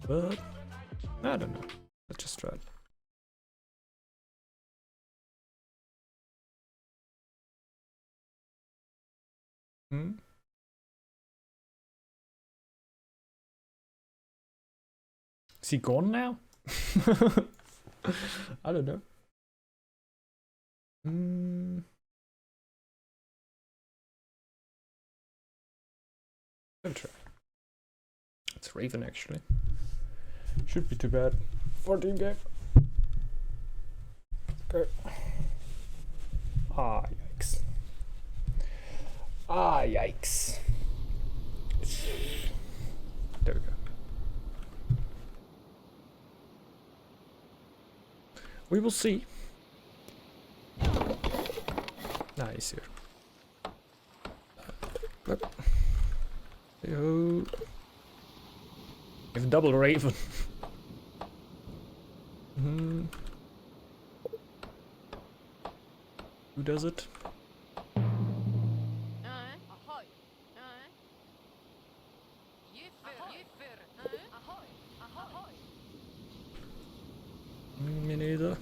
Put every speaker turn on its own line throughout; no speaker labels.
But I don't know. Let's just try it. Is he gone now? I don't know. I'll try. It's Raven actually. Should be too bad for team game. Okay. Ah, yikes. Ah, yikes. There we go. We will see. Nice here. Yo. If double Raven. Who does it? Me neither.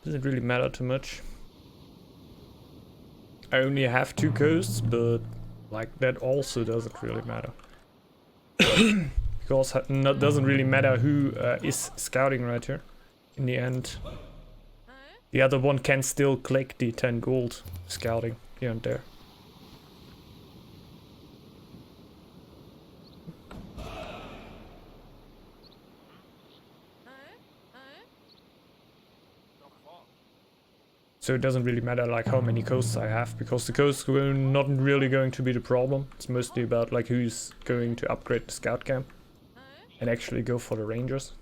Doesn't really matter too much. I only have 2 coasts, but like that also doesn't really matter. Because it doesn't really matter who is scouting right here. In the end, the other one can still click the 10 gold scouting here and there. So it doesn't really matter like how many coasts I have, because the coasts are not really going to be the problem. It's mostly about like who's going to upgrade the scout camp and actually go for the rangers.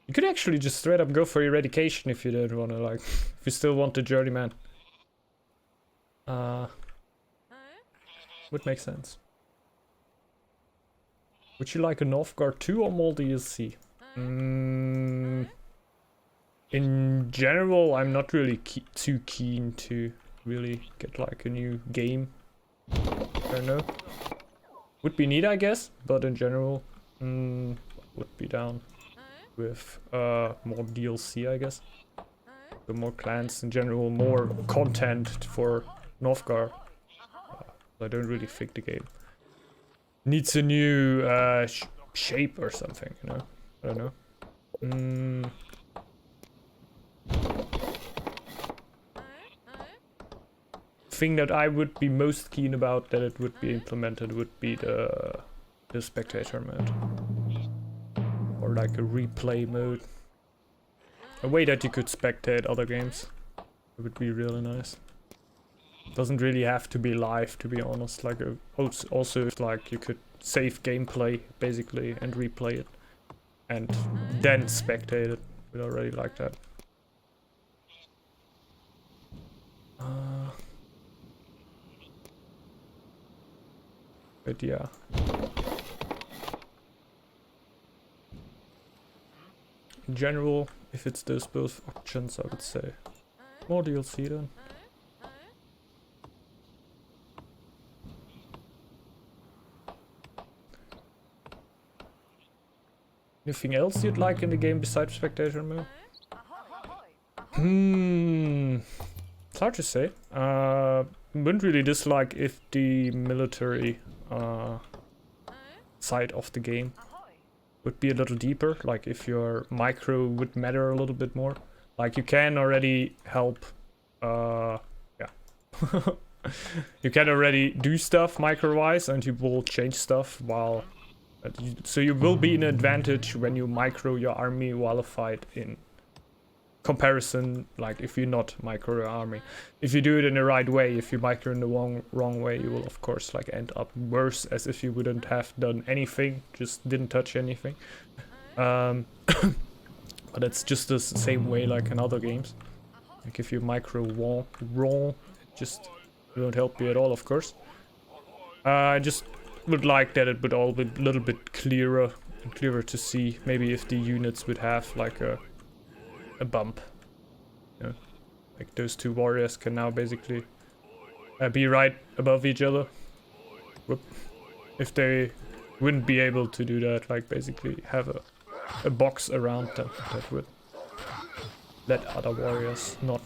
You could actually just straight up go for eradication if you don't want to, like, if you still want the journeyman. Would make sense. Would you like a Northgard 2 or more DLC? In general, I'm not really too keen to really get like a new game. I don't know. Would be neat, I guess, but in general, would be down with more DLC, I guess. The more clans in general, more content for Northgard. I don't really think the game needs a new shape or something, you know? I don't know. Thing that I would be most keen about that it would be implemented would be the spectator mode. Or like a replay mode. A way that you could spectate other games. It would be really nice. Doesn't really have to be live, to be honest. Like also like you could save gameplay basically and replay it. And then spectate it. We'd already like that. But yeah. In general, if it's those both options, I would say more DLC then. Anything else you'd like in the game besides spectator mode? It's hard to say. Wouldn't really dislike if the military side of the game would be a little deeper, like if your micro would matter a little bit more. Like you can already help, yeah. You can already do stuff micro-wise and you will change stuff while... so you will be in an advantage when you micro your army while a fight in comparison, like if you not micro your army. If you do it in the right way, if you micro in the wrong way, you will of course like end up worse as if you wouldn't have done anything, just didn't touch anything. But it's just the same way like in other games. Like if you micro wrong, it just won't help you at all, of course. I just would like that it would all be a little bit clearer and clearer to see. Maybe if the units would have like a a bump. You know, like those two warriors can now basically be right above each other. Whoop. If they wouldn't be able to do that, like basically have a box around them that would let other warriors not.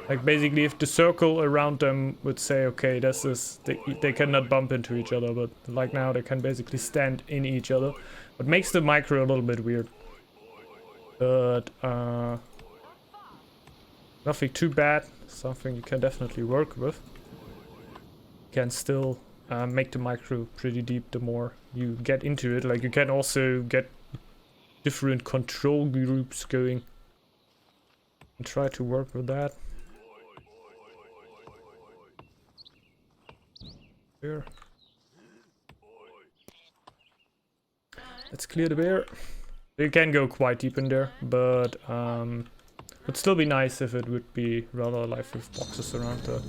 Like basically if the circle around them would say, okay, this is, they cannot bump into each other, but like now they can basically stand in each other. What makes the micro a little bit weird. But nothing too bad, something you can definitely work with. You can still make the micro pretty deep the more you get into it. Like you can also get different control groups going and try to work with that. Here. Let's clear the bear. You can go quite deep in there, but would still be nice if it would be rather alive with boxes around the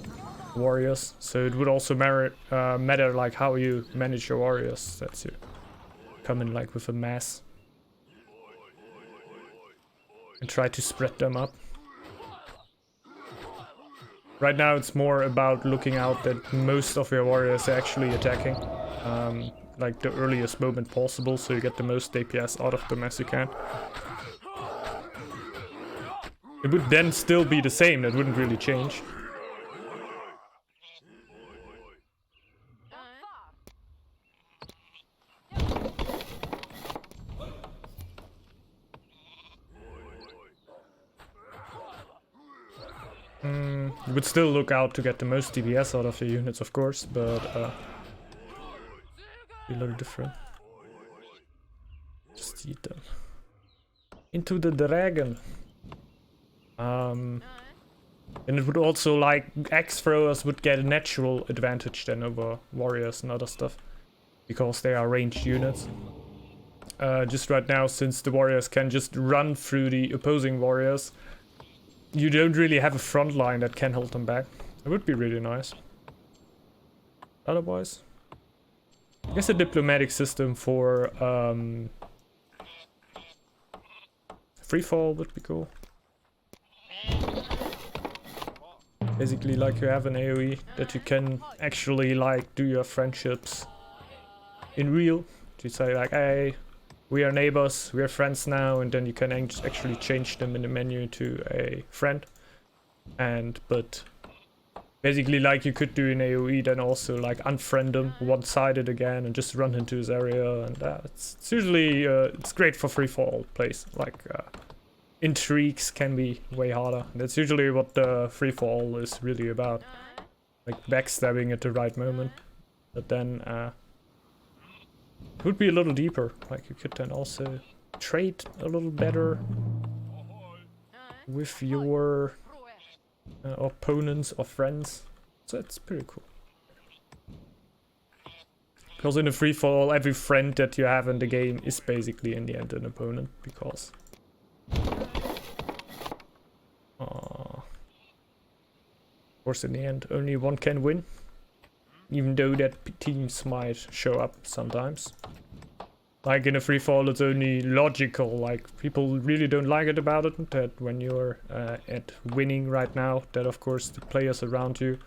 warriors. So it would also matter like how you manage your warriors. That's you come in like with a mass and try to spread them up. Right now it's more about looking out that most of your warriors are actually attacking like the earliest moment possible, so you get the most DPS out of them as you can. It would then still be the same, that wouldn't really change. You would still look out to get the most DPS out of your units, of course, but be a little different. Just eat them. Into the dragon. And it would also, like, axe throwers would get a natural advantage then over warriors and other stuff, because they are ranged units. Just right now, since the warriors can just run through the opposing warriors, you don't really have a front line that can hold them back. It would be really nice. Otherwise, I guess a diplomatic system for free fall would be cool. Basically, like you have an AoE that you can actually like do your friendships in real. You say like, hey, we are neighbors, we are friends now, and then you can actually change them in the menu to a friend. But basically, like you could do in AoE, then also like unfriend them one-sided again and just run into his area, and it's usually it's great for free fall plays. Like intrigues can be way harder. That's usually what the free fall is really about, like backstabbing at the right moment. But then it would be a little deeper. Like you could then also trade a little better with your opponents or friends. So it's pretty cool. Because in a free fall, every friend that you have in the game is basically in the end an opponent, because of course in the end only one can win, even though that teams might show up sometimes. Like in a free fall, it's only logical. Like people really don't like it about it, that when you're at winning right now, that of course the players around you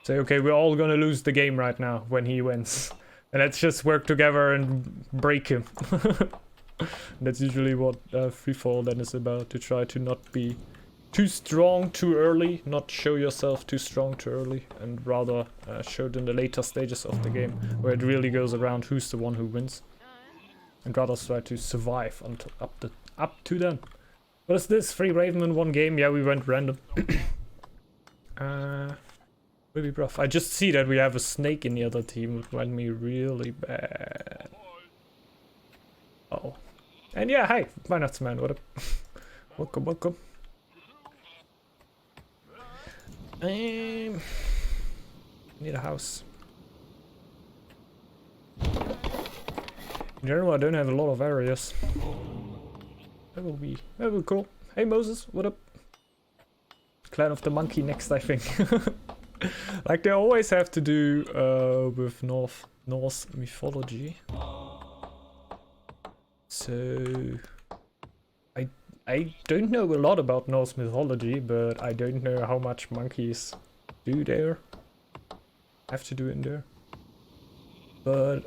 say, okay, we're all gonna lose the game right now when he wins, and let's just work together and break him. That's usually what free fall then is about, to try to not be too strong too early, not show yourself too strong too early, and rather show it in the later stages of the game, where it really goes around who's the one who wins, and rather try to survive until up to then. What is this? 3 Raven in 1 game? Yeah, we went random. Will be rough. I just see that we have a snake in the other team, which went me really bad. Oh. And yeah, hi, Weihnachtsman, what up? Welcome, welcome. Need a house. In general, I don't have a lot of areas. That will be cool. Hey Moses, what up? Clan of the Monkey next, I think. Like they always have to do with Norse mythology. So I don't know a lot about Norse mythology, but I don't know how much monkeys do there. Have to do in there. But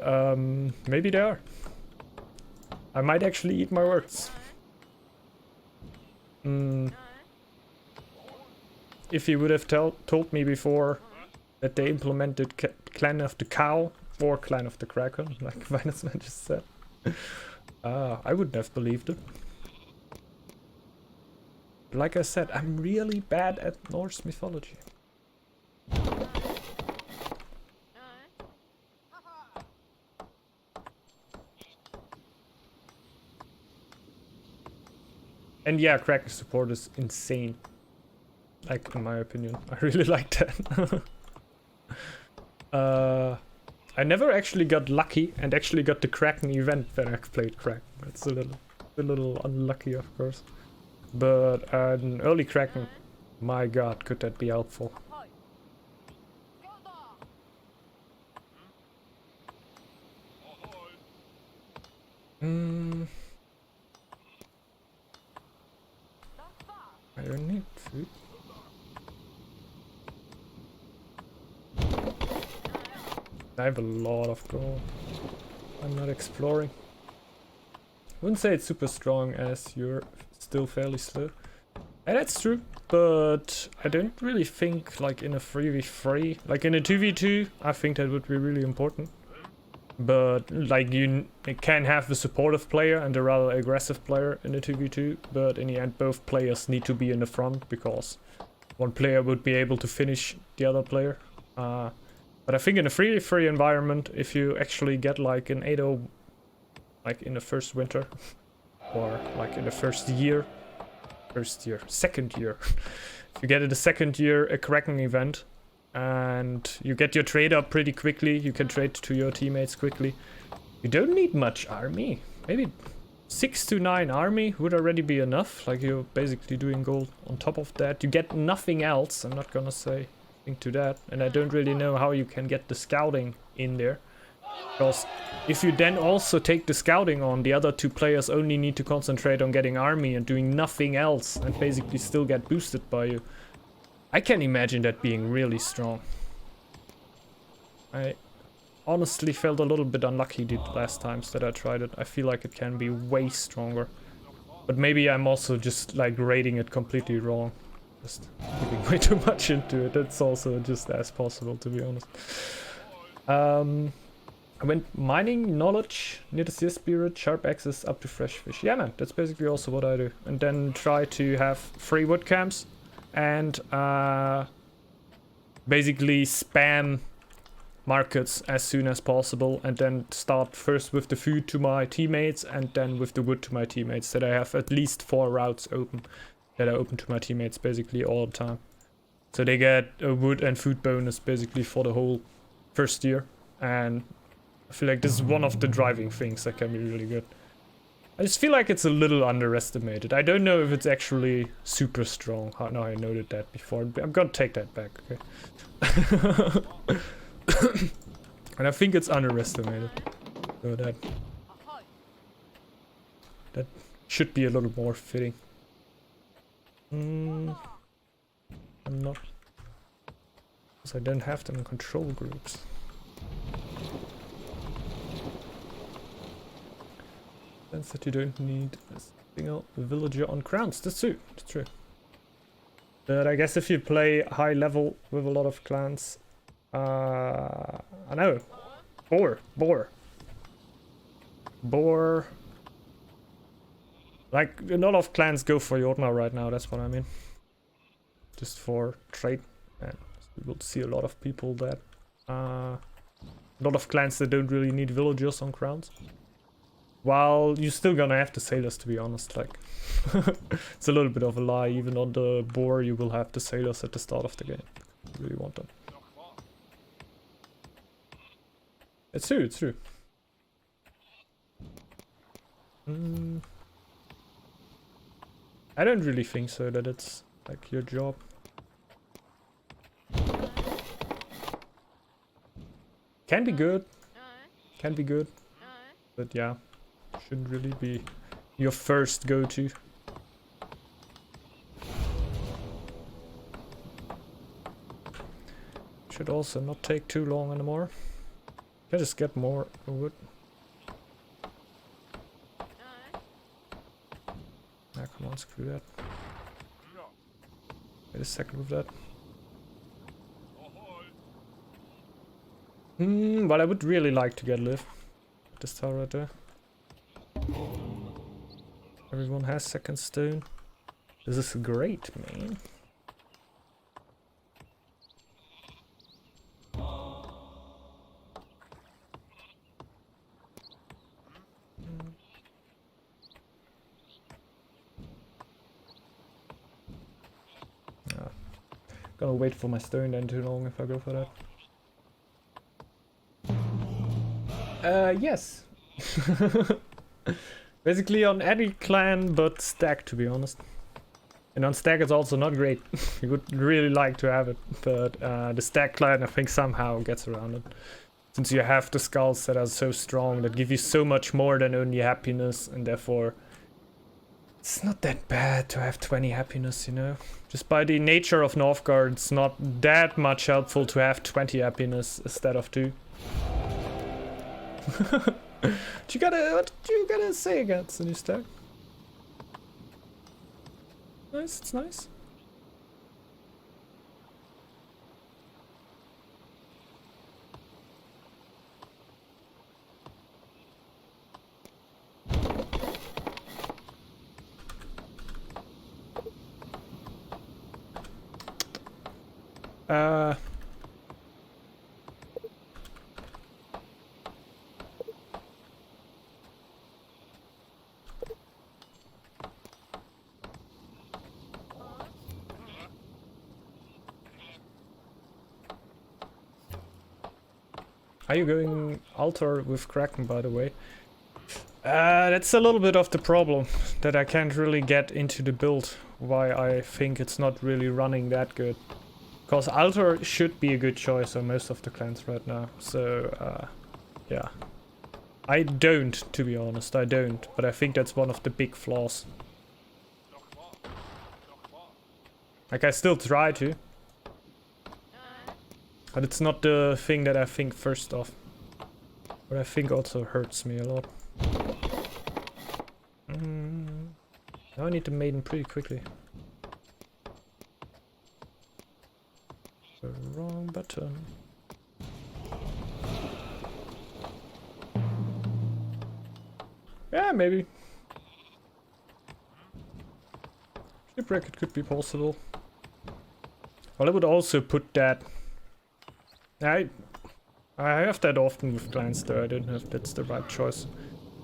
maybe they are. I might actually eat my words. If you would have told me before that they implemented Clan of the Cow or Clan of the Kraken, like Weihnachtsmann just said, I wouldn't have believed it. Like I said, I'm really bad at Norse mythology. And yeah, Kraken support is insane. Like, in my opinion. I really like that. I never actually got lucky and actually got the Kraken event when I played Kraken. That's a little unlucky, of course. But an early Kraken, my god, could that be helpful. I don't need food. I have a lot of gold. I'm not exploring. Wouldn't say it's super strong as you're still fairly slow. And that's true, but I don't really think like in a 3v3, like in a 2v2, I think that would be really important. But like you can have the supportive player and the rather aggressive player in a 2v2, but in the end both players need to be in the front because one player would be able to finish the other player. But I think in a 3v3 environment, if you actually get like an 8-0, like in the first winter, or like in the second year, if you get in the second year a Kraken event, and you get your trade up pretty quickly, you can trade to your teammates quickly. You don't need much army. Maybe 6 to 9 army would already be enough. Like you're basically doing gold on top of that. You get nothing else. I'm not gonna say anything to that. And I don't really know how you can get the scouting in there. Because if you then also take the scouting on, the other two players only need to concentrate on getting army and doing nothing else and basically still get boosted by you. I can imagine that being really strong. I honestly felt a little bit unlucky the last times that I tried it. I feel like it can be way stronger. But maybe I'm also just like rating it completely wrong. Just putting way too much into it. That's also just as possible, to be honest. I went mining knowledge near the sea spirit, sharp access up to fresh fish. Yeah man, that's basically also what I do. And then try to have 3 wood camps. And basically spam markets as soon as possible and then start first with the food to my teammates and then with the wood to my teammates, that I have at least 4 routes open that are open to my teammates basically all the time. So they get a wood and food bonus basically for the whole first year, and I feel like this is one of the driving things that can be really good. I just feel like it's a little underestimated. I don't know if it's actually super strong. Oh, no, I noted that before. I'm gonna take that back, okay? And I think it's underestimated. So that should be a little more fitting. I'm not. Because I don't have them in control groups. That you don't need a single villager on crowns. That's true. That's true. But I guess if you play high level with a lot of clans, I know. Boar. Like a lot of clans go for Jotnar right now. That's what I mean. Just for trade, and we will see a lot of people that, a lot of clans that don't really need villagers on crowns. While you're still gonna have the sailors, to be honest, like it's a little bit of a lie. Even on the boar you will have the sailors at the start of the game. You really want them. It's true, it's true. I don't really think so that it's like your job. Can be good. Can be good. But yeah. Shouldn't really be your first go-to. Should also not take too long anymore. Can I just get more wood? Ah, come on, screw that. Wait a second with that. But I would really like to get live. This tower right there. Everyone has second stone. This is great, man. Gonna wait for my stone then too long if I go for that. Yes. Basically on any clan but stack, to be honest. And on stack it's also not great. You would really like to have it, but the stack clan I think somehow gets around it. Since you have the skulls that are so strong, that give you so much more than only happiness, and therefore it's not that bad to have 20 happiness, you know? Just by the nature of Northgard, it's not that much helpful to have 20 happiness instead of 2. What you gotta say against the new stack? Nice, it's nice. Are you going altar with Kraken, by the way? That's a little bit of the problem, that I can't really get into the build, why I think it's not really running that good. Because altar should be a good choice on most of the clans right now, so yeah. I don't, to be honest, I don't, but I think that's one of the big flaws. Like, I still try to. But it's not the thing that I think first off. But I think also hurts me a lot. Now I need the maiden pretty quickly. The wrong button. Yeah, maybe. Shipwreck, it could be possible. Well, I would also put that. I have that often with clans though. I don't know if that's the right choice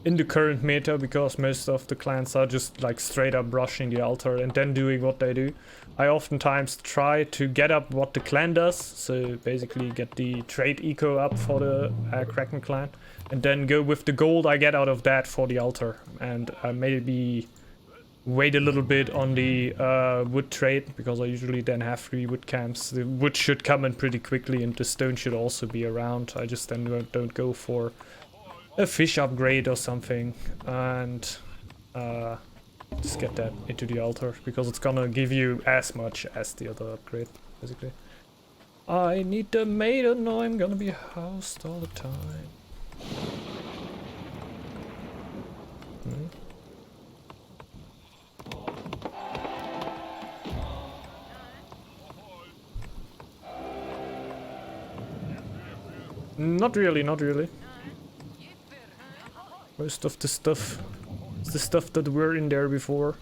in the current meta, because most of the clans are just like straight up rushing the altar and then doing what they do. I oftentimes try to get up what the clan does, so basically get the trade eco up for the Kraken clan, and then go with the gold I get out of that for the altar, and maybe wait a little bit on the wood trade, because I usually then have 3 wood camps. The wood should come in pretty quickly and the stone should also be around. I just then don't go for a fish upgrade or something and just get that into the altar, because it's gonna give you as much as the other upgrade, basically. I need the maiden or I'm gonna be housed all the time. Not really, not really. Most of the stuff is the stuff that were in there before.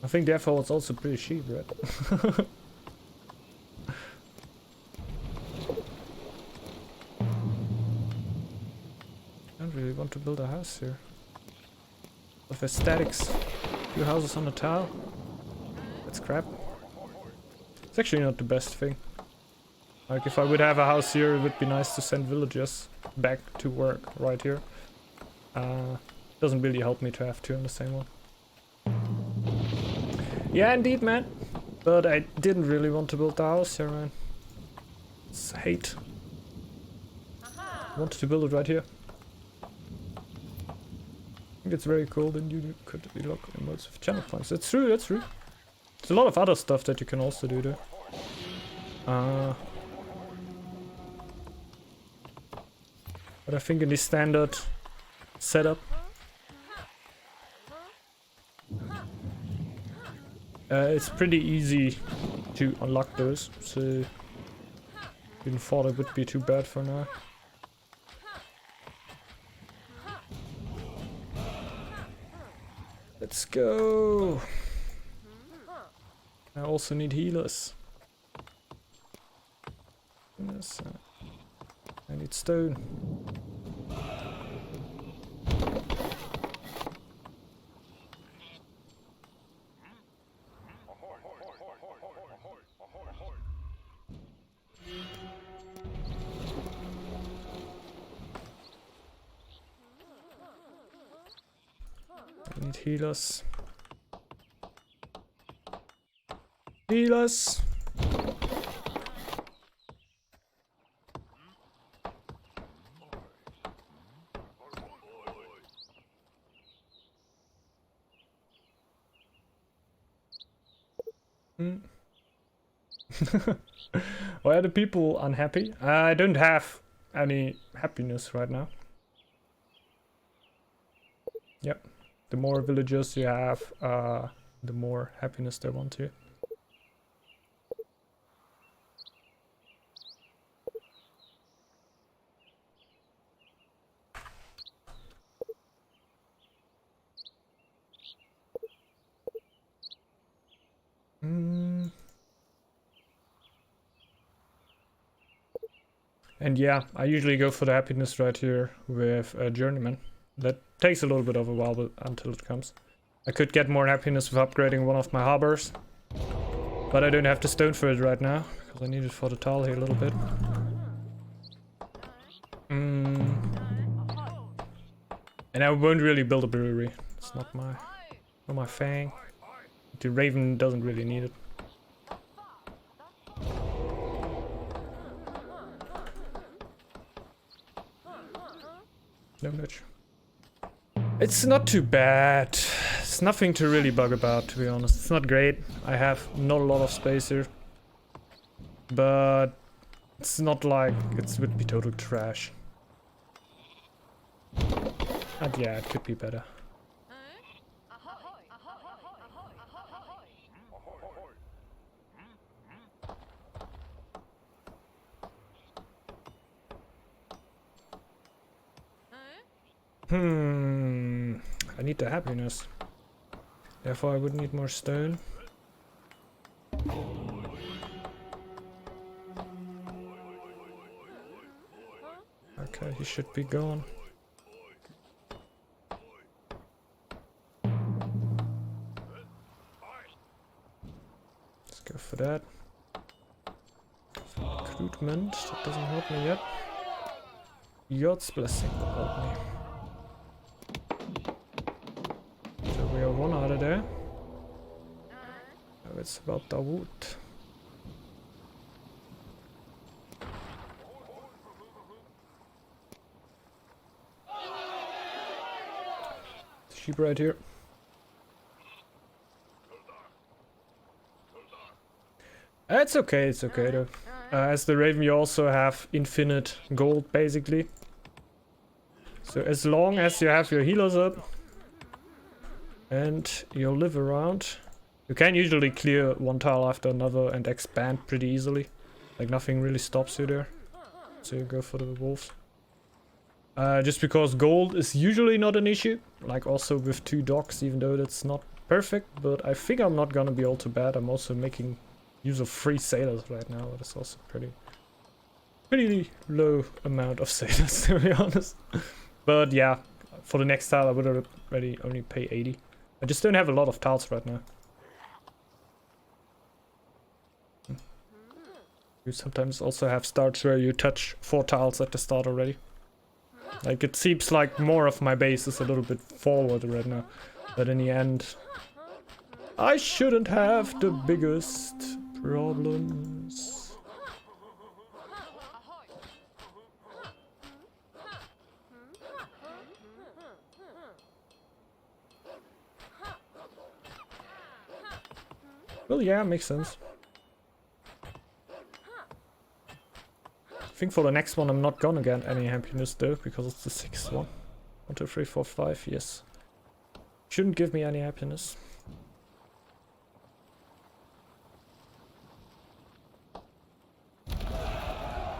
I think therefore it's also pretty cheap, right? I don't really want to build a house here. With aesthetics. 2 houses on a tile. That's crap. It's actually not the best thing. Like, if I would have a house here, it would be nice to send villagers back to work right here. Doesn't really help me to have 2 on the same one. Yeah, indeed, man. But I didn't really want to build the house here, man. It's hate. I wanted to build it right here. I think it's very cool, then you could look in modes of channel points. That's true, that's true. There's a lot of other stuff that you can also do there. But I think in the standard setup, it's pretty easy to unlock those, so didn't thought it would be too bad for now. Let's go! I also need healers. Yes, I need stone. I need healers. Healers! Why are the people unhappy? I don't have any happiness right now. Yep. The more villagers you have, the more happiness they want to. And yeah, I usually go for the happiness right here with a journeyman. That takes a little bit of a while but until it comes. I could get more happiness with upgrading one of my harbors, but I don't have the stone for it right now because I need it for the tile here a little bit. And I won't really build a brewery. It's not my thing. The raven doesn't really need it. No much. It's not too bad. It's nothing to really bug about, to be honest. It's not great. I have not a lot of space here. But it's not like it would be total trash. And yeah, it could be better. I need the happiness. Therefore I would need more stone. Okay, he should be gone. Let's go for that. Recruitment, that doesn't help me yet. God's blessing will help me. We are one out of there. Now it's about the wood. Sheep right here. It's okay though. As the raven you also have infinite gold basically. So as long as you have your healers up and you'll live around, you can usually clear one tile after another and expand pretty easily. Like nothing really stops you there. So you go for the wolves. Just because gold is usually not an issue. Like also with 2 docks, even though that's not perfect. But I think I'm not gonna be all too bad. I'm also making use of 3 sailors right now. That's also pretty low amount of sailors, to be honest. But yeah, for the next tile I would already only pay 80. I just don't have a lot of tiles right now. You sometimes also have starts where you touch 4 tiles at the start already. Like it seems like more of my base is a little bit forward right now. But in the end, I shouldn't have the biggest problems. Well, yeah, makes sense. I think for the next one I'm not gonna get any happiness though, because it's the 6th one. 1, 2, 3, 4, 5, yes. Shouldn't give me any happiness.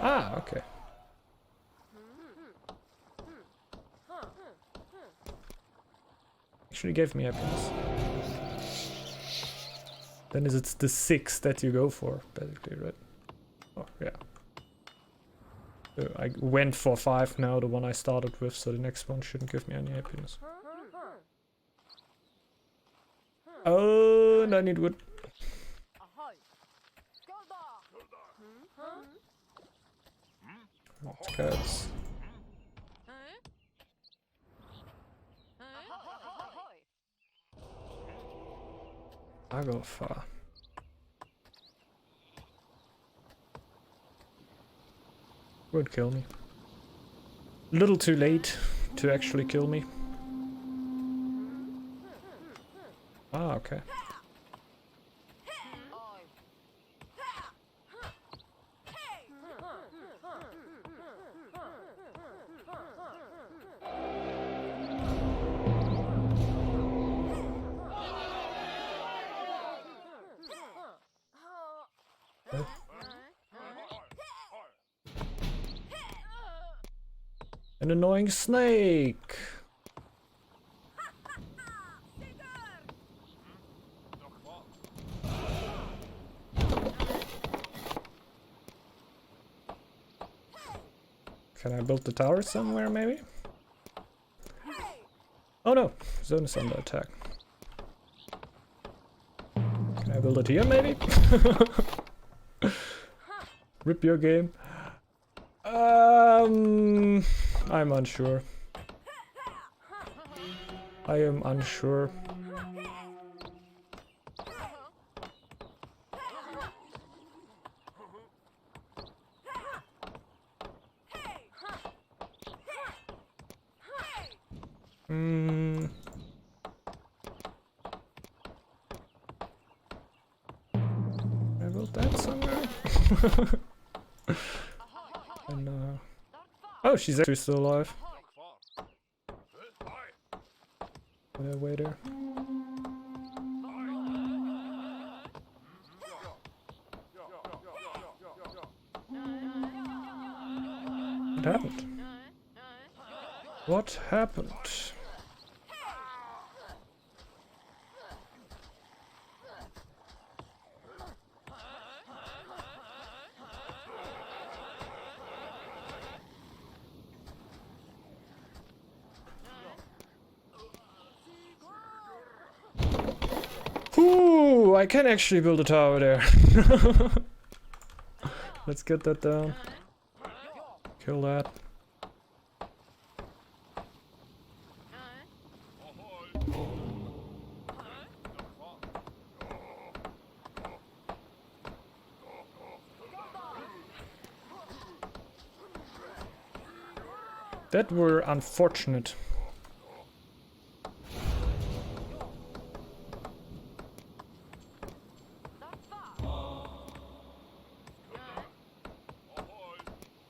Ah, okay. Actually gave me happiness. Then is it's the 6 that you go for, basically, right? Oh, yeah. So I went for 5 now, the one I started with, so the next one shouldn't give me any happiness. Oh, and I need wood. Cats. I go far. Would kill me. A little too late to actually kill me. Ah, okay. An annoying snake. Can I build the tower somewhere, maybe? Oh no, zone is under attack. Can I build it here, maybe? Rip your game. I'm unsure. I am unsure. I built that somewhere. And, oh, she's actually still alive. Wait there. What happened? What happened? Ooh, I can actually build a tower there. Let's get that down. Kill that. That were unfortunate.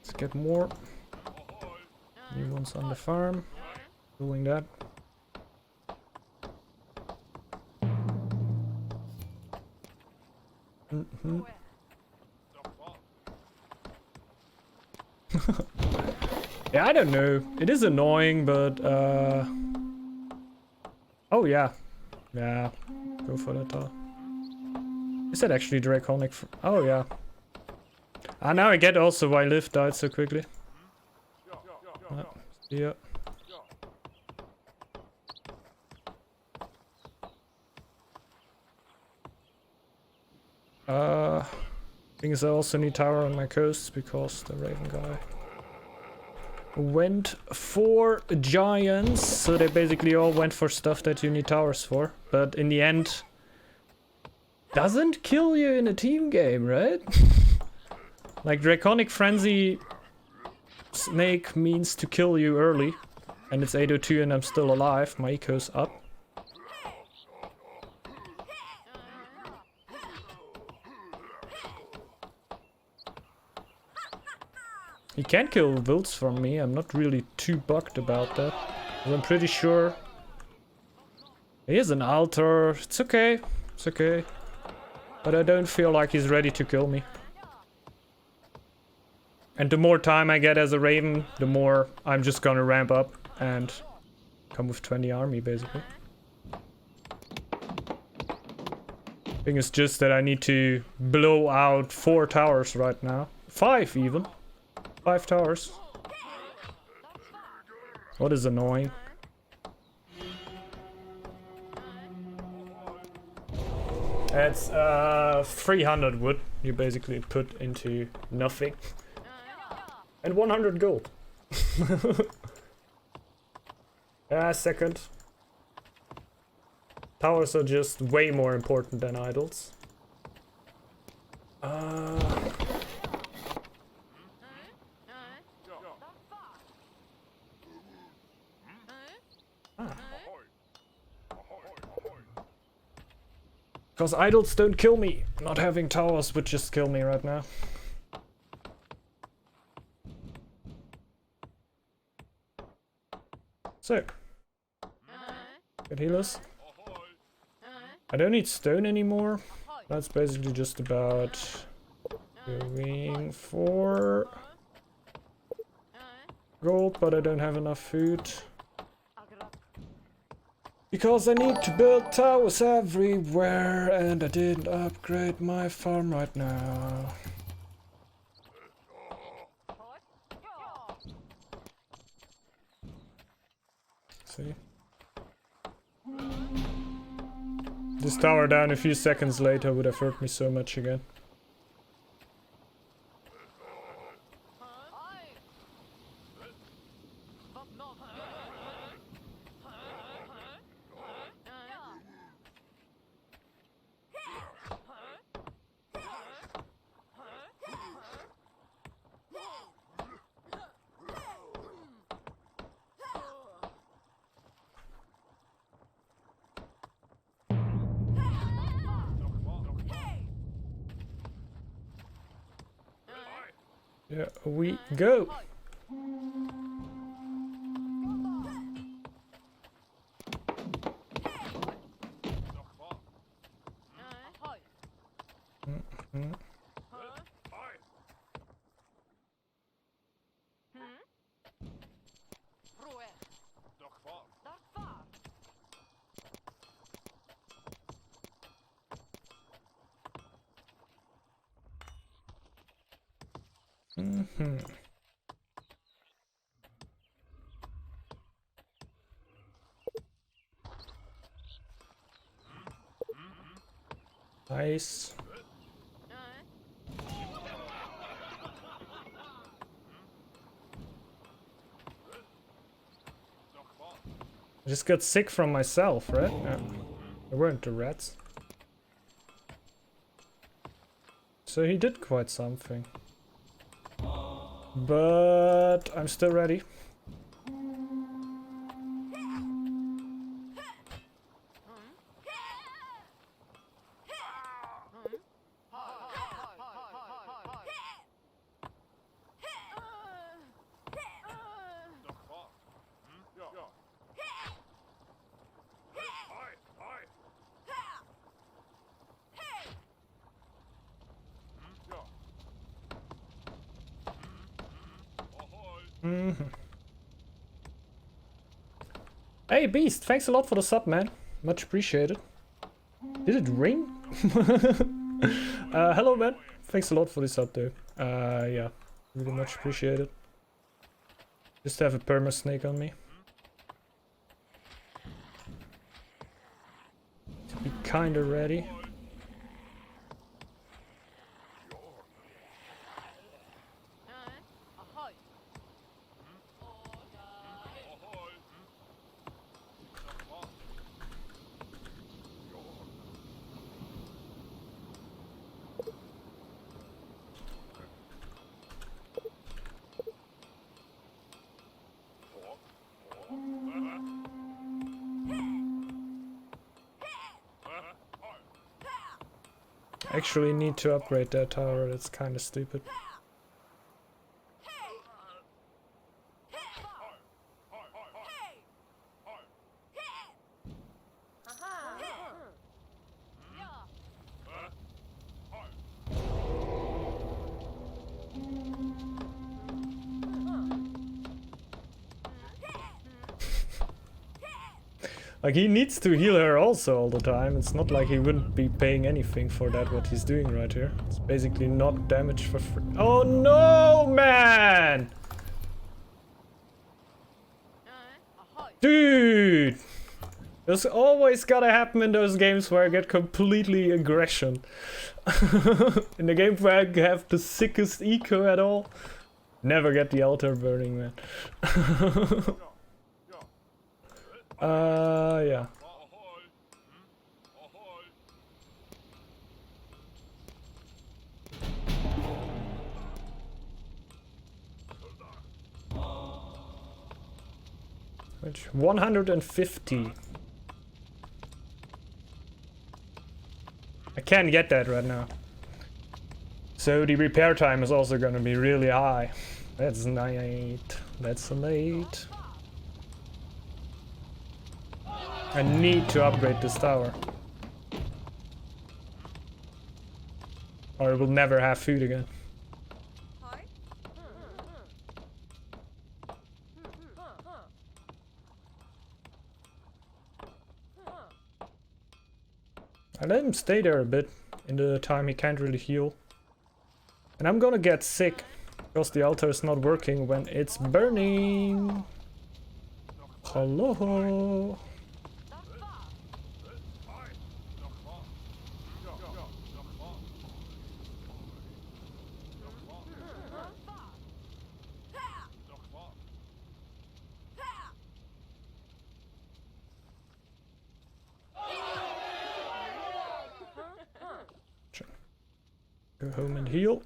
Let's get more new ones on the farm. Doing that. Yeah, I don't know. It is annoying, but oh yeah. Yeah. Go for that tower. Is that actually Draconic? Oh yeah. Ah, now I get also why Liv died so quickly. Yeah. Thing is I also need tower on my coast because the Raven guy went for giants, so they basically all went for stuff that you need towers for, but in the end doesn't kill you in a team game, right? Like Draconic Frenzy Snake means to kill you early, and it's 802 and I'm still alive, my eco's up. He can kill wilds from me. I'm not really too bugged about that. I'm pretty sure. Here's an altar. It's okay. It's okay. But I don't feel like he's ready to kill me. And the more time I get as a Raven, the more I'm just gonna ramp up and come with 20 army, basically. Thing is just that I need to blow out 4 towers right now. 5 even. 5 towers. What is annoying? It's 300 wood you basically put into nothing. And 100 gold. Second. Towers are just way more important than idols. Because idols don't kill me. Not having towers would just kill me right now. So. Good healers. I don't need stone anymore. That's basically just about going for gold, but I don't have enough food. Because I need to build towers everywhere, and I didn't upgrade my farm right now. See? This tower down a few seconds later would have hurt me so much again. There we go. Nice. I just got sick from myself, right? Yeah. They weren't the rats. So he did quite something. But I'm still ready. Hey Beast, thanks a lot for the sub, man. Much appreciated. Did it ring? Hello, man. Thanks a lot for the sub, though. Yeah, really much appreciated. Just have a perma snake on me. To be kinda ready. Actually need to upgrade that tower, that's kinda stupid. Like, he needs to heal her also all the time. It's not like he wouldn't be paying anything for that, what he's doing right here. It's basically not damage for free. Oh no, man! Dude! This always gotta happen in those games where I get completely aggression. In the game where I have the sickest eco at all. Never get the altar burning, man. Yeah. Which 150. I can't get that right now. So the repair time is also gonna be really high. That's late. That's late. I need to upgrade this tower. Or I will never have food again. I let him stay there a bit in the time he can't really heal. And I'm gonna get sick because the altar is not working when it's burning. Hello. Go home and heal.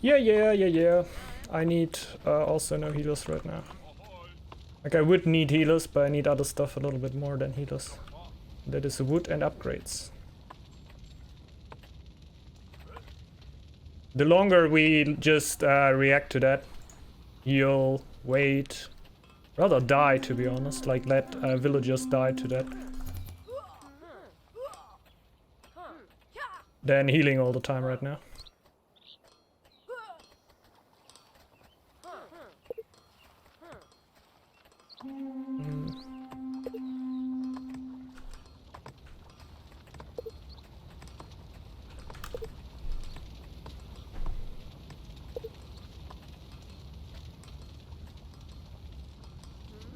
Yeah. I need also no healers right now. Like, I would need healers, but I need other stuff a little bit more than healers. That is wood and upgrades. The longer we just react to that, heal, wait, rather die to be honest, like let villagers die to that. Than healing all the time right now.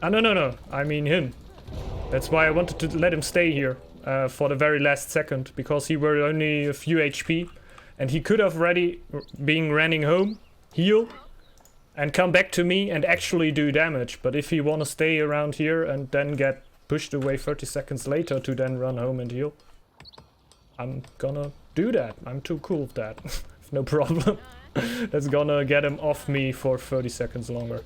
No. I mean him. That's why I wanted to let him stay here for the very last second, because he were only a few HP, and he could have been running home, heal, and come back to me and actually do damage. But if he wanna stay around here and then get pushed away 30 seconds later to then run home and heal, I'm gonna do that. I'm too cool with that. No problem. That's gonna get him off me for 30 seconds longer.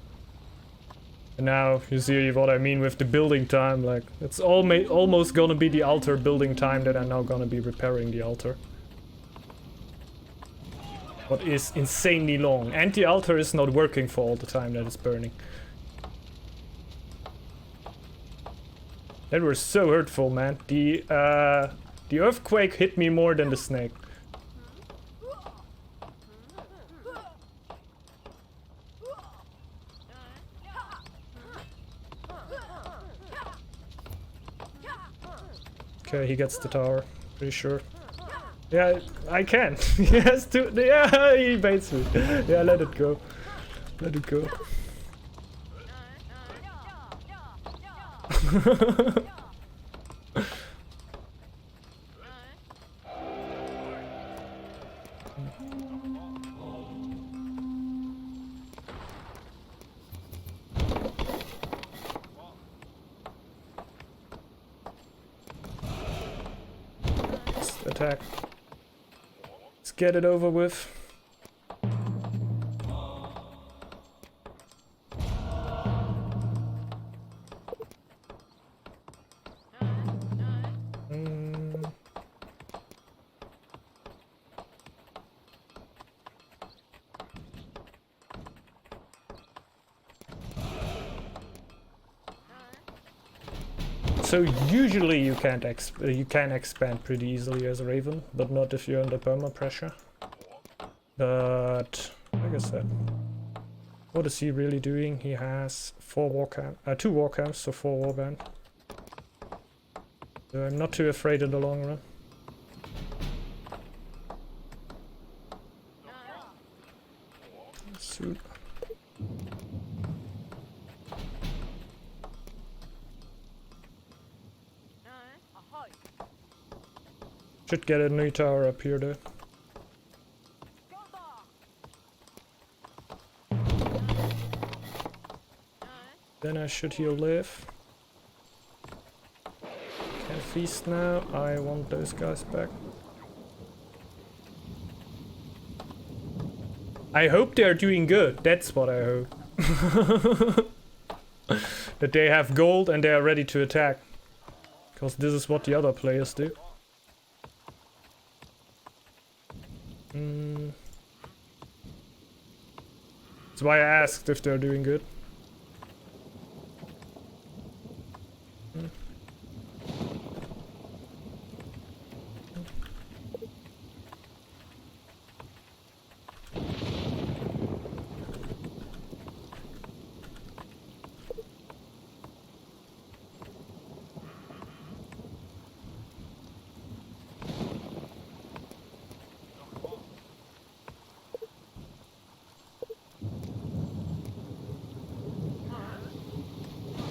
And now you see what I mean with the building time. Like, it's almost gonna be the altar building time that I'm now gonna be repairing the altar. What is insanely long. And the altar is not working for all the time that it's burning. That was so hurtful, man. The earthquake hit me more than the snake. Okay, he gets the tower, pretty sure. Yeah, I can. He has to. Yeah, he baits me. Yeah, let it go. Let it go. Attack. Let's get it over with. So usually you can expand pretty easily as a Raven, but not if you're under perma pressure. But like I said, what is he really doing? He has 2 war camps, so 4 warband. So I'm not too afraid in the long run. Suit. Should get a new tower up here though. Then I should heal live. Can feast now. I want those guys back. I hope they are doing good. That's what I hope. That they have gold and they are ready to attack. Because this is what the other players do. That's why I asked if they're doing good.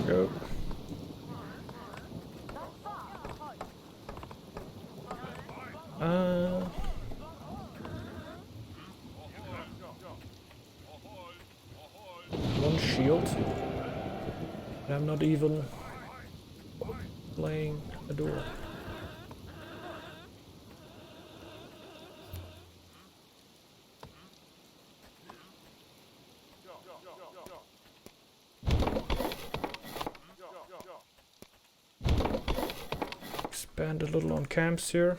Go. One shield. And I'm not even playing a door. Expand a little on camps here.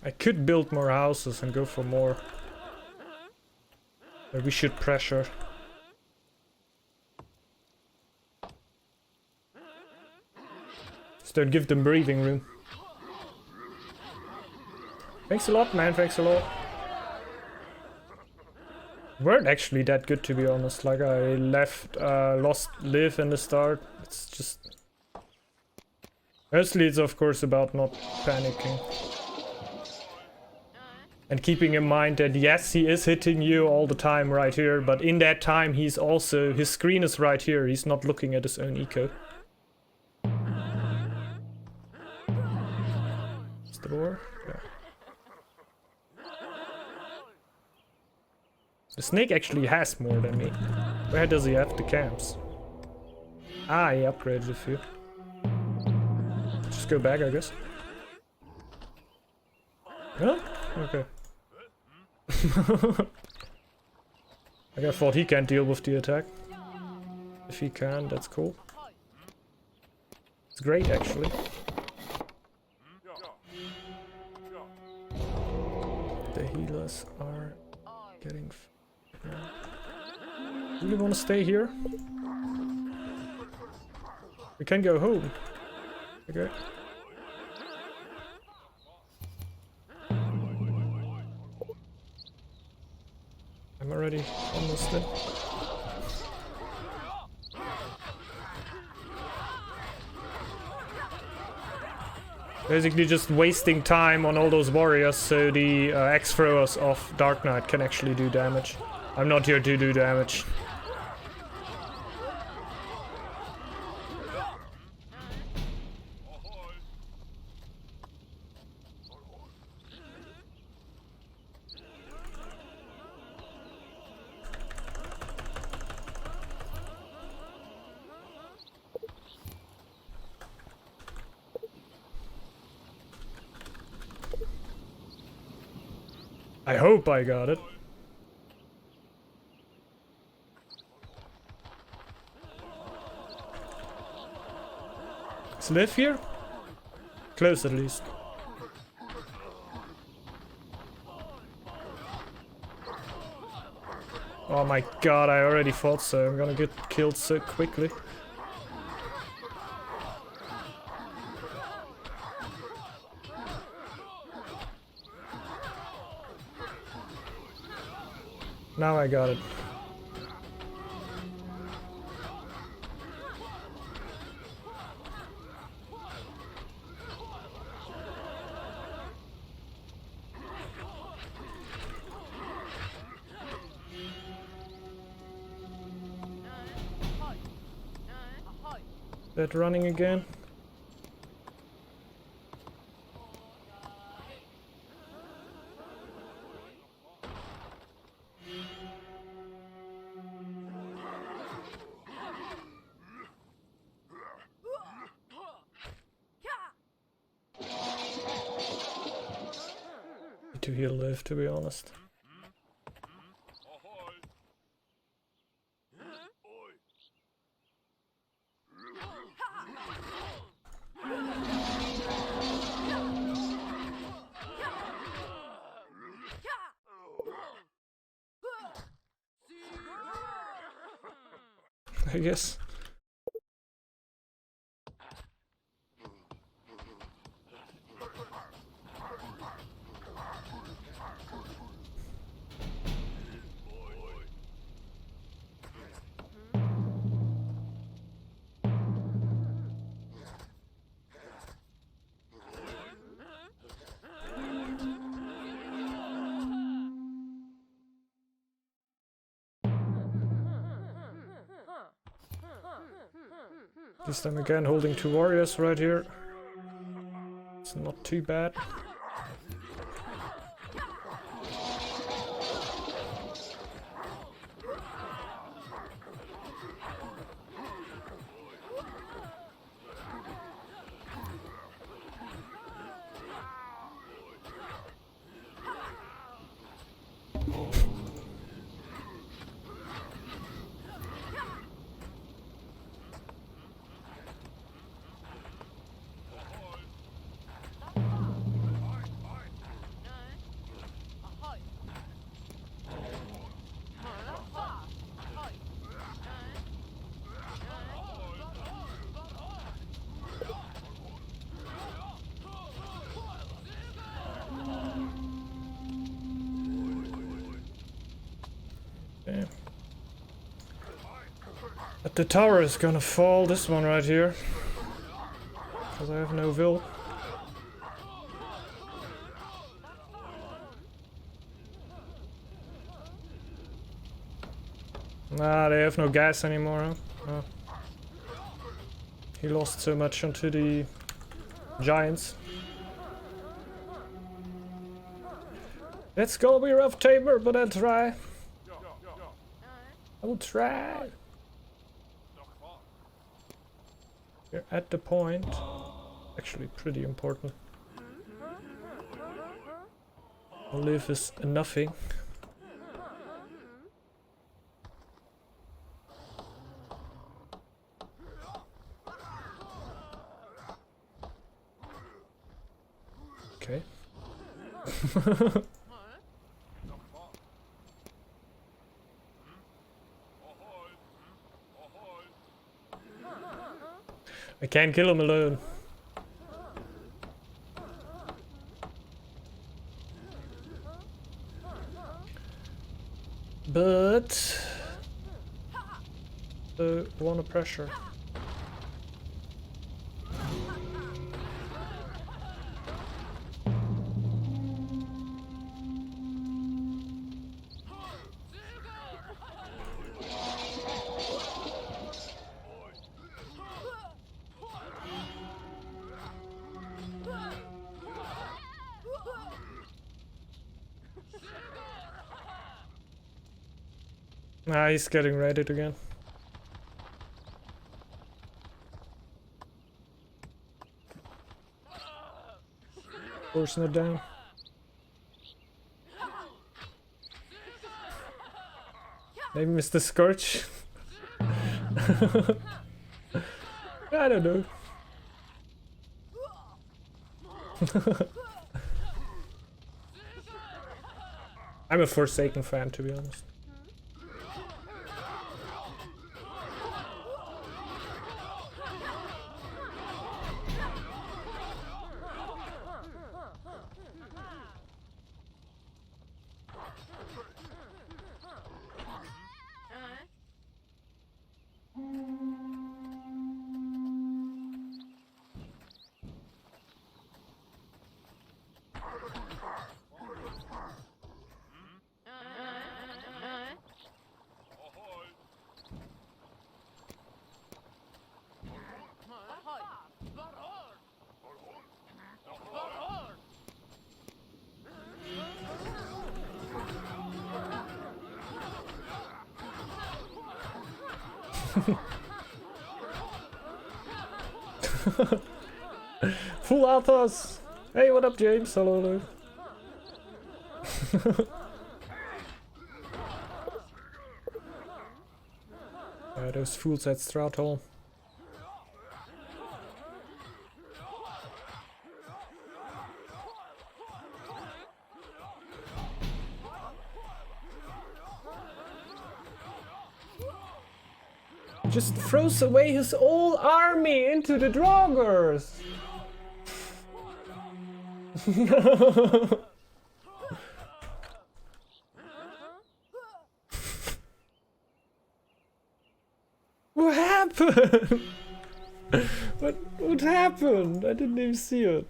I could build more houses and go for more. But we should pressure. Just don't give them breathing room. Thanks a lot, man. Thanks a lot. Weren't actually that good, to be honest. Like I lost live in the start. It's just... Mostly it's of course about not panicking. And keeping in mind that yes, he is hitting you all the time right here, but in that time he's also... his screen is right here, he's not looking at his own eco. Is the door? Yeah. The snake actually has more than me. Where does he have the camps? Ah, he upgraded a few. Just go back, I guess. Huh? Okay. Like I thought he can't deal with the attack. If he can, that's cool. It's great, actually. The healers are getting... Really want to stay here? We can go home. Okay. I'm already almost dead. Basically just wasting time on all those warriors so the axe throwers of Dark Knight can actually do damage. I'm not here to do damage. I hope I got it. Let's live here? Close at least. Oh my god, I already thought so. I'm gonna get killed so quickly. Now I got it. That running again? Need to heal live, to be honest. I guess. This time again holding 2 warriors right here. It's not too bad. Damn. But the tower is gonna fall, this one right here. Because I have no will. Nah, they have no gas anymore, huh? Oh. He lost so much onto the giants. It's gonna be a rough chamber, but I'll try. I will try. We're at the point. Actually, pretty important. Live is nothing. Okay. I can't kill him alone. But wanna pressure. Ah, he's getting ready again. Forcing it down. Maybe Mr. Scorch. I don't know. I'm a Forsaken fan, to be honest. Full Athos! Hey, what up, James? Hello. Those fools at Stratholm. Just throws away his whole army into the Draugrs! What happened? What happened? I didn't even see it.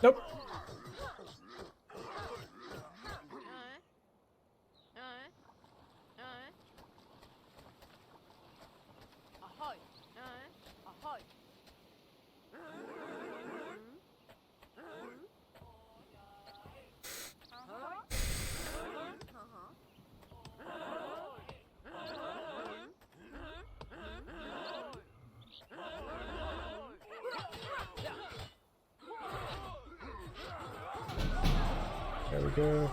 Nope. There we go.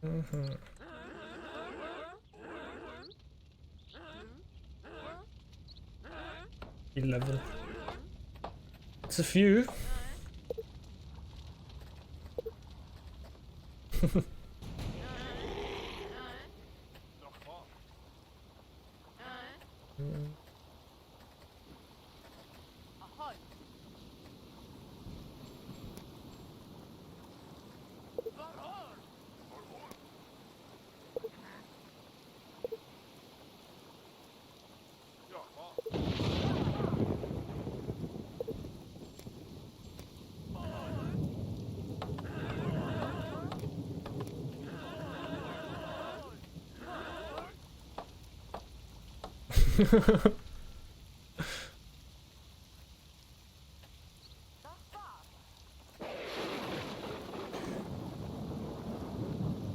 Mm-hmm. $11. It's a few.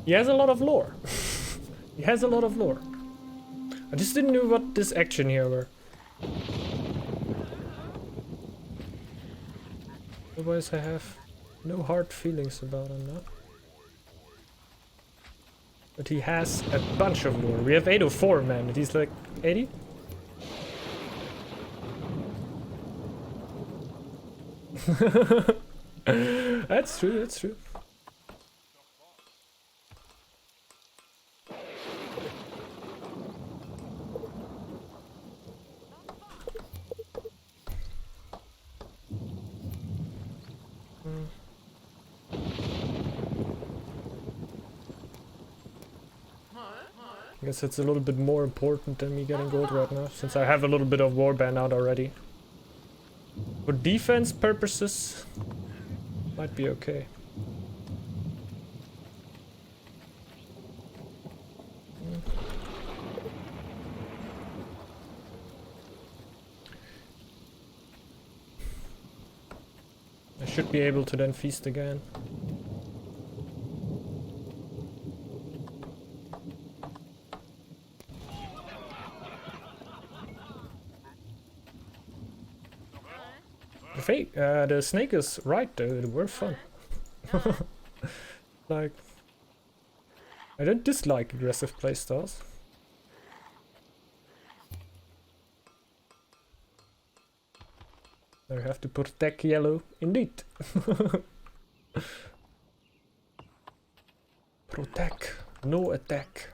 He has a lot of lore. He has a lot of lore. I just didn't know what this action here were. Otherwise I have no hard feelings about him now. But he has a bunch of lore. We have 804 man, and he's like 80? That's true, that's true. I guess it's a little bit more important than me getting gold right now, since I have a little bit of warband out already. For defense purposes, might be okay. I should be able to then feast again. The snake is right though, they were fun. Like, I don't dislike aggressive playstyles. I have to protect yellow, indeed. Protect, no attack.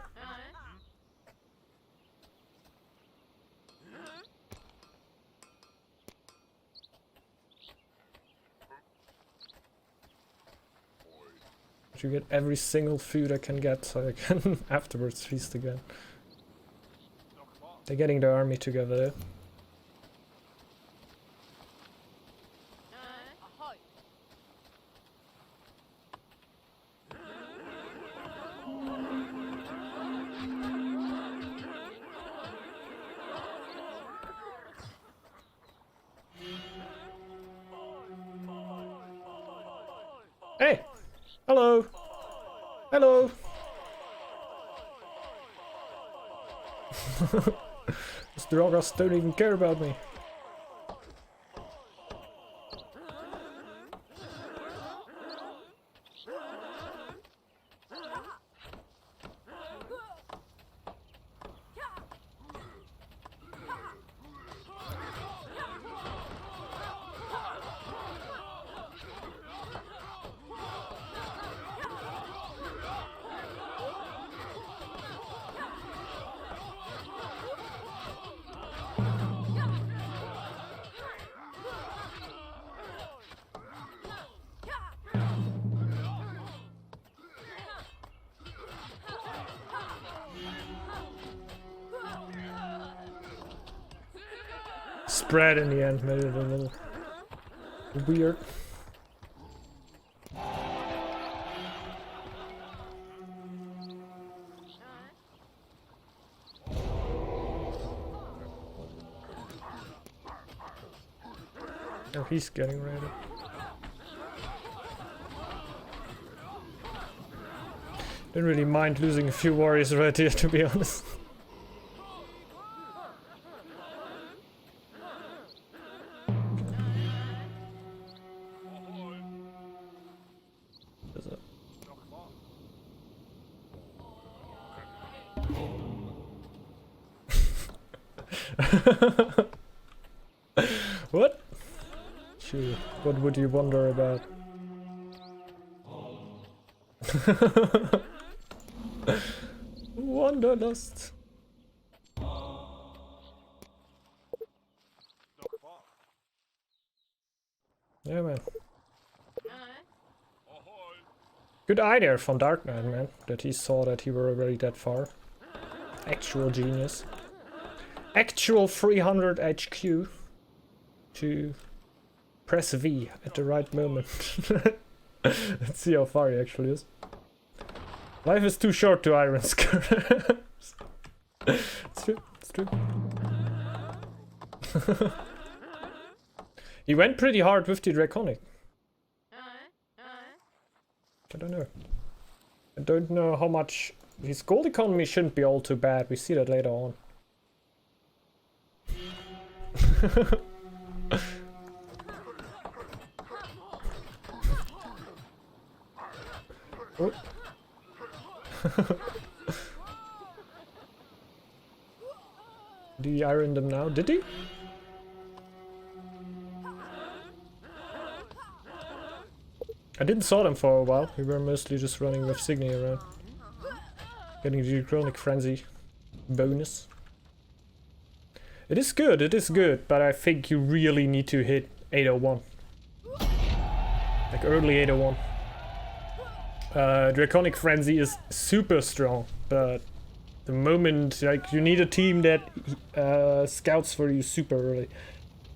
To get every single food I can get so I can afterwards feast again. They're getting their army together there. Hey! Hello! Hello! These Drogas don't even care about me. Spread in the end made it a little weird. Oh, he's getting ready. Don't really mind losing a few warriors right here, to be honest. What? Sure. What would you wonder about? Wanderlust. Yeah, man. Good eye there from Dark Knight, man. That he saw that he were already that far. Actual genius. Actual 300 HQ to press V at the right moment. Let's see how far he actually is. Life is too short to iron scar. It's true, it's true. He went pretty hard with the Draconic. I don't know. I don't know how much... His gold economy shouldn't be all too bad. We see that later on. Oh. Did he iron them now? Did he? I didn't saw them for a while. We were mostly just running with Signy around. Getting the Draconic frenzy bonus. It is good, but I think you really need to hit 801. Like early 801. Draconic frenzy is super strong, but the moment, like, you need a team that scouts for you super early.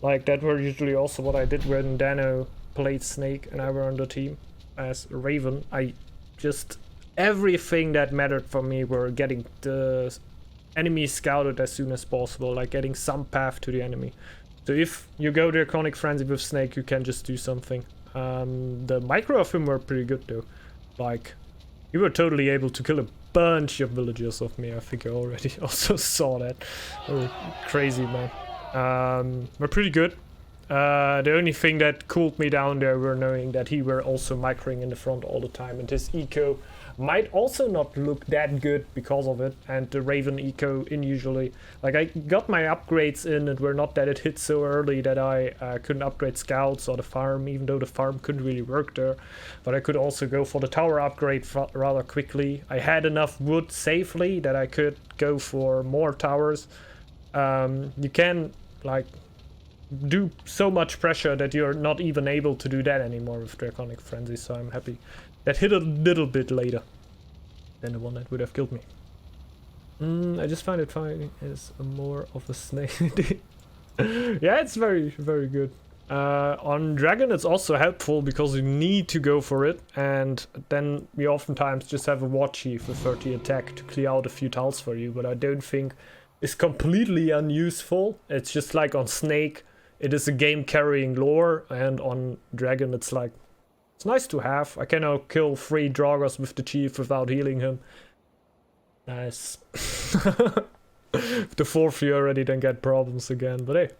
Like, that were usually also what I did when Dano played Snake and I were on the team as Raven. I just... Everything that mattered for me were getting the enemy scouted as soon as possible, like getting some path to the enemy. So if you go Draconic Frenzy with Snake, you can just do something. The micro of him were pretty good though. Like, you were totally able to kill a bunch of villagers of me. I think I already also saw that. Oh, crazy, man. We're pretty good. The only thing that cooled me down there were knowing that he were also microing in the front all the time, and his eco might also not look that good because of it, and the Raven eco in usually, like, I got my upgrades in, and were not that it hit so early that I couldn't upgrade scouts or the farm, even though the farm couldn't really work there, but I could also go for the tower upgrade rather quickly. I had enough wood safely that I could go for more towers. You can, like, do so much pressure that you're not even able to do that anymore with Draconic Frenzy, so I'm happy. That hit a little bit later than the one that would have killed me. I just find it fine as more of a snake. Yeah, it's very, very good. On Dragon it's also helpful because you need to go for it, and then we oftentimes just have a War Chief with 30 attack to clear out a few tiles for you, but I don't think it's completely unuseful. It's just like on Snake, it is a game carrying lore, and on Dragon it's like, it's nice to have. I can now kill 3 Draugrs with the Chief without healing him. Nice. The 4th you already then get problems again, but hey.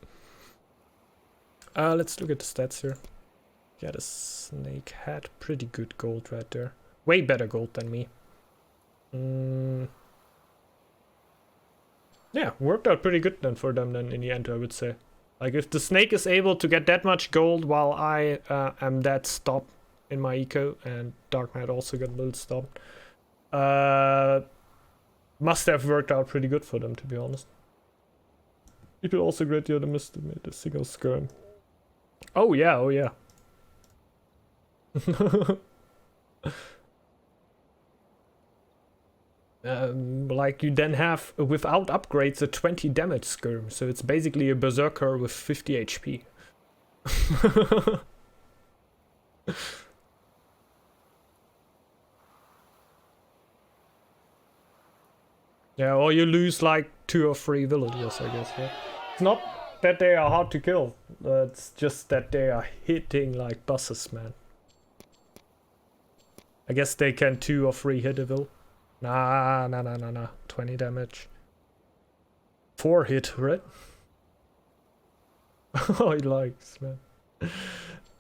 Let's look at the stats here. Yeah, the Snake had pretty good gold right there. Way better gold than me. Yeah, worked out pretty good then for them then in the end, I would say. Like if the Snake is able to get that much gold while I am that stopped in my eco, and Dark Knight also got a little stopped. Must have worked out pretty good for them, to be honest. People also greatly underestimate the single skirm. Oh yeah, oh yeah. Like you then have, without upgrades, a 20 damage skirm, so it's basically a berserker with 50 HP. Yeah, or you lose like 2 or 3 villagers, I guess. Yeah? It's not that they are hard to kill, it's just that they are hitting like buses, man. I guess they can 2 or 3 hit a vill. Nah. 20 damage. 4 hit, right? Oh, he likes, man.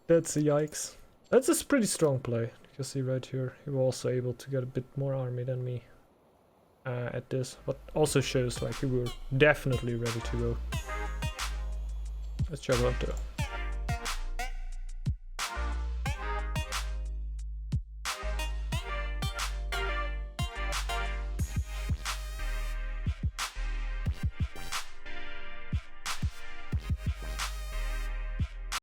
That's a yikes. That's a pretty strong play. You can see right here, he was also able to get a bit more army than me. At this, but also shows like we were definitely ready to go. Let's check out there.